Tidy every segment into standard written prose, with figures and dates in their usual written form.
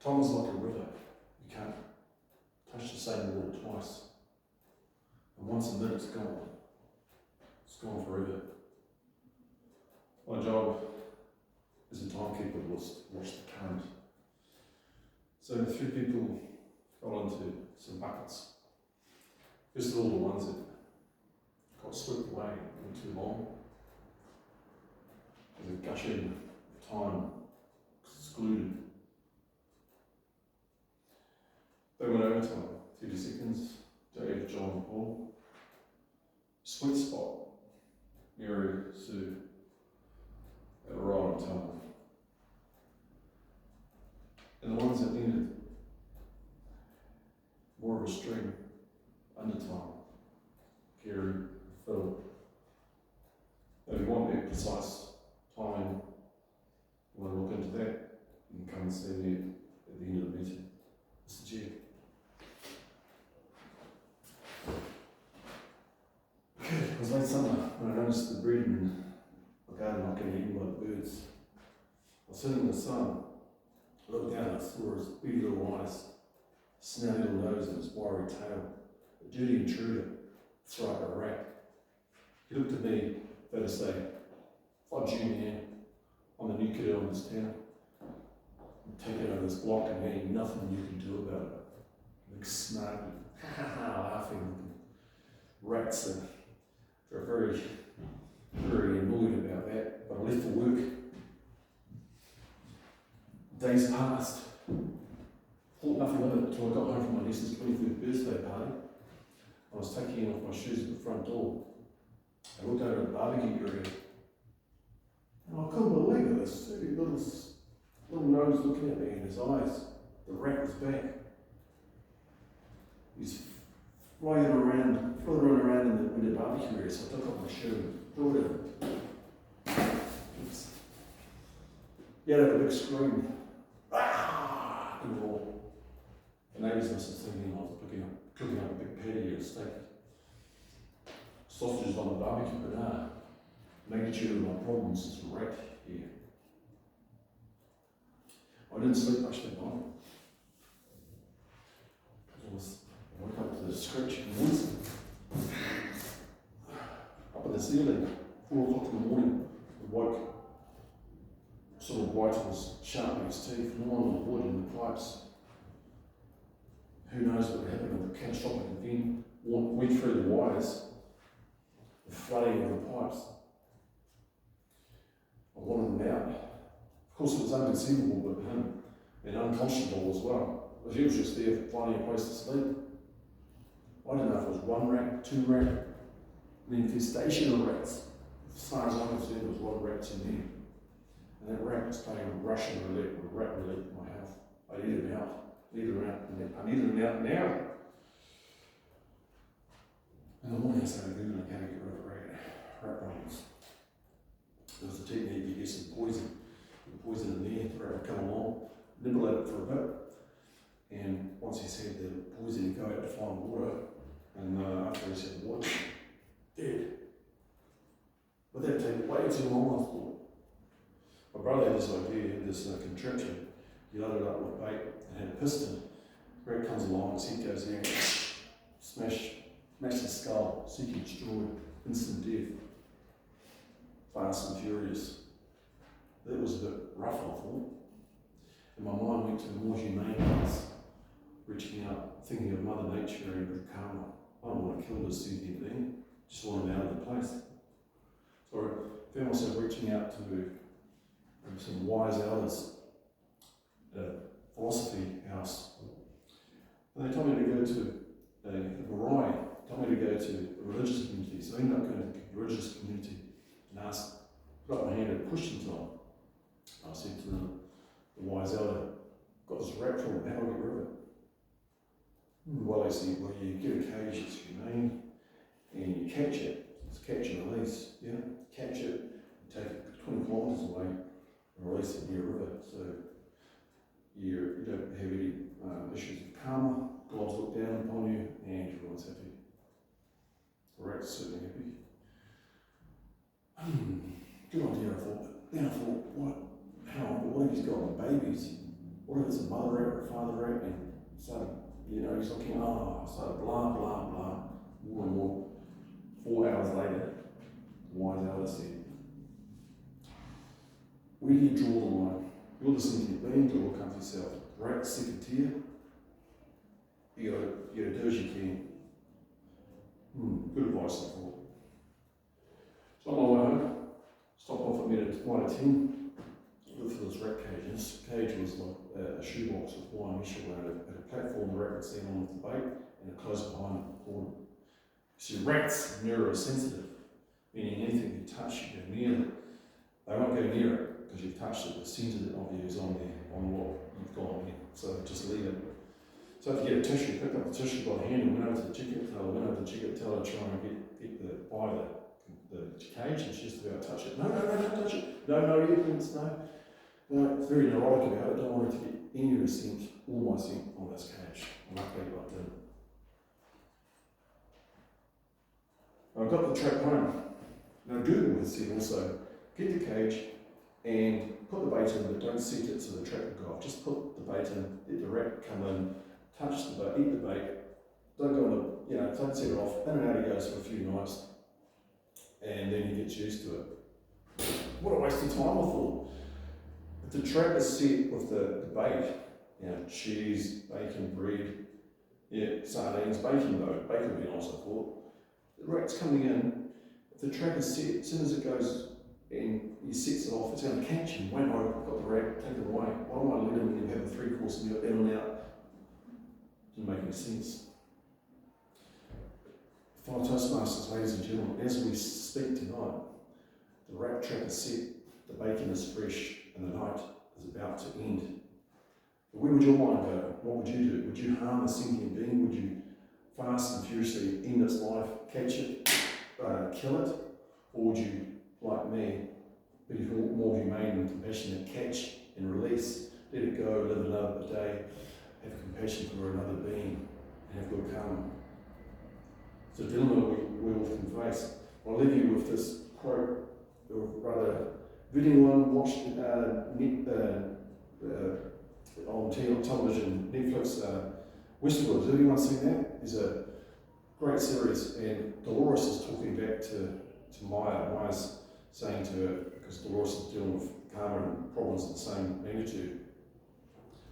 Time is like a river. You can't touch the same water twice. And once a minute's gone, it's gone forever. My job as a timekeeper was to watch the current. So 3 people got into some buckets. Just all the ones that got swept away in too long. There's a gushing time excluded. They went overtime, 30 seconds, Dave, John, and Paul. Sweet spot, Mary, Sue, at a right on time. And the ones that needed more of a string, under time, Gary, Phil. If you want a precise time, you want to look into that, you can come and see me at the end of the meeting. Mr. G. Okay, it was late summer when I noticed the breeding in the garden not getting eaten by the birds. I was sitting in the sun, I looked down and I saw his beady little eyes, snouty little nose and his wiry tail, a dirty intruder, throw up a rat. He looked at me, fair to say, "Fudge you, man, I'm the new kid on this town. I'm taking over this block and there ain't nothing you can do about it." Big snarky, laughing rats that are very, very annoyed about that. But I left for work. Days passed. Thought nothing of it until I got home from my niece's 23rd birthday party. I was taking off my shoes at the front door. I looked over at the barbecue area. And I couldn't believe this little nose looking at me in his eyes. The rat was back. He's flying around in the barbecue area, so I took off my shoe and threw it at him. He had a big scream. Ah! And all. The neighbours must have thinking I was cooking up a big patty or a steak. Sausages on the barbecue, but nah. Magnitude of my problems is right here. I didn't sleep much that night. I woke up to the scratching noise up in the ceiling, 4 o'clock in the morning. I woke, sort of white was sharpening his teeth, gnawing on the wood and the pipes. Who knows what would happen if the catastrophic event went through the wires, the flooding of the pipes. I wanted them out. Of course, it was inconceivable, but and unconscionable as well. Because he was just there finding a place to sleep. I don't know if it was 1 rat, 2 rat, an infestation of rats. As far as I'm concerned, there was a lot of rats in there. And that rat was playing Russian roulette with rat roulette in my house. I needed him out. I needed him out now. In the morning I started Googling how to get rid of rat problems. There was a technique you get some poison. The poison in there, the rat would come along, nibble at it for a bit. And once he's had the poison, he'd go out to find water. And after he's had water, dead. But that'd take way too long, I thought. My brother had this idea, he had this contraption. He loaded it up with bait and had a piston. The rat comes along, his head goes there, smash the skull, seeking destroyed, instant death. Fast and furious. That was a bit rough, I thought. And my mind went to more humane ones, reaching out, thinking of Mother Nature and good karma. I don't want to kill this sentient thing, just want him out of the place. So I found myself reaching out to some wise elders at a philosophy house. And they told me to go to a marae, told me to go to a religious community. So I ended up going to the religious community and asked, put up my hand and pushed them to them. I said to them, the wise elder, got this rat problem, how do I get rid of it? Well, they said, well, you get a cage that's humane and you catch it. It's catch and release, catch it, take it 20 kilometres away and release it near a river. So you don't have any issues of karma, gods look down upon you, and everyone's happy. The rat's certainly happy. Good idea, I thought. But then I thought, what if he's got babies? what if it's a mother rat or a father rat, and started, he's looking, started blah, blah, blah, more and more. 4 hours later, the wise elder said, where do you draw the line? You're the sentient being to look after yourself. Rat second tier, you gotta do as you can. Good advice, I thought. So on my way home, stopped off at minute 1 to 10, looked for this rat cage. And this cage was like a shoebox with wire mesh around it. At a platform, the rat would stand on with the bait, and it closed behind the corner. See, rats are neurosensitive, meaning anything you touch, you go near it. They won't go near it because you've touched it. The scent of you is on what you've got in. So just leave it. So if you get a tissue, pick up the tissue by the handle, went over to the chicken tail, try and get by the cage, and she's about to touch it. No, don't touch it. No, earplugs, no. No, it's very neurotic about it. Don't want her to get any of the scent, all my scent on this cage. I'm lucky I didn't. I got the trap home. Now Google has said also, get the cage and put the bait in, but don't set it so the trap will go off. Just put the bait in, let the rat come in, touch the bait, eat the bait, don't go on the, don't set it off, in and out he goes for a few nights, and then he gets used to it. What a waste of time, I thought. If the trap is set with the bait, cheese, bacon, bread, sardines, bacon would be nice, I thought. The rat's coming in, if the trap is set, as soon as it goes and he sets it off, it's going to catch him. Wait, no, I've got the rat, take it away. Why don't I let him have a 3-course meal in and out? Didn't make any sense. Fellow Toastmasters, ladies and gentlemen, as we speak tonight, the rat trap is set, the bacon is fresh, and the night is about to end. But where would your mind go? What would you do? Would you harm a sentient being? Would you fast and furiously end its life, catch it, kill it? Or would you, like me, be more humane and compassionate, catch and release, let it go, live another day, have compassion for another being, and have good karma? It's a dilemma we often face. I'll leave you with this quote, or rather, if anyone watched on television, Netflix, Westworld, has anyone seen that? It's a great series, and Dolores is talking back to Maya. Maya's saying to her, because Dolores is dealing with karma and problems of the same magnitude,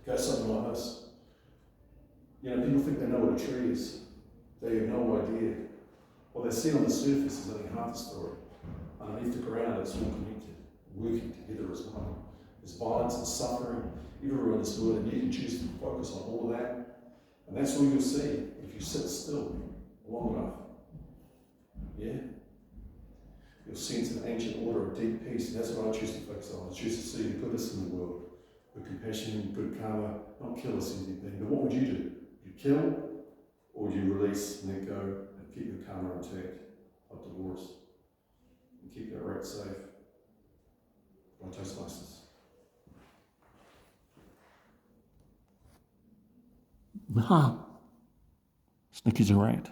goes something like this. People think they know what a tree is. They have no idea. What they see on the surface is only half the story. Underneath the ground, it's all connected, working together as one. There's violence and suffering everywhere in this world, and you can choose to focus on all of that. And that's all you'll see if you sit still long enough. Yeah? You'll sense an ancient order of deep peace, and that's what I choose to focus on. I choose to see the goodness in the world, good compassion, good karma, not kill a sentient being. But what would you do? Would you kill, or would you release and let go and keep your karma intact, like Dolores, and keep that rat safe? By Toastmasters. Snicky's a rat.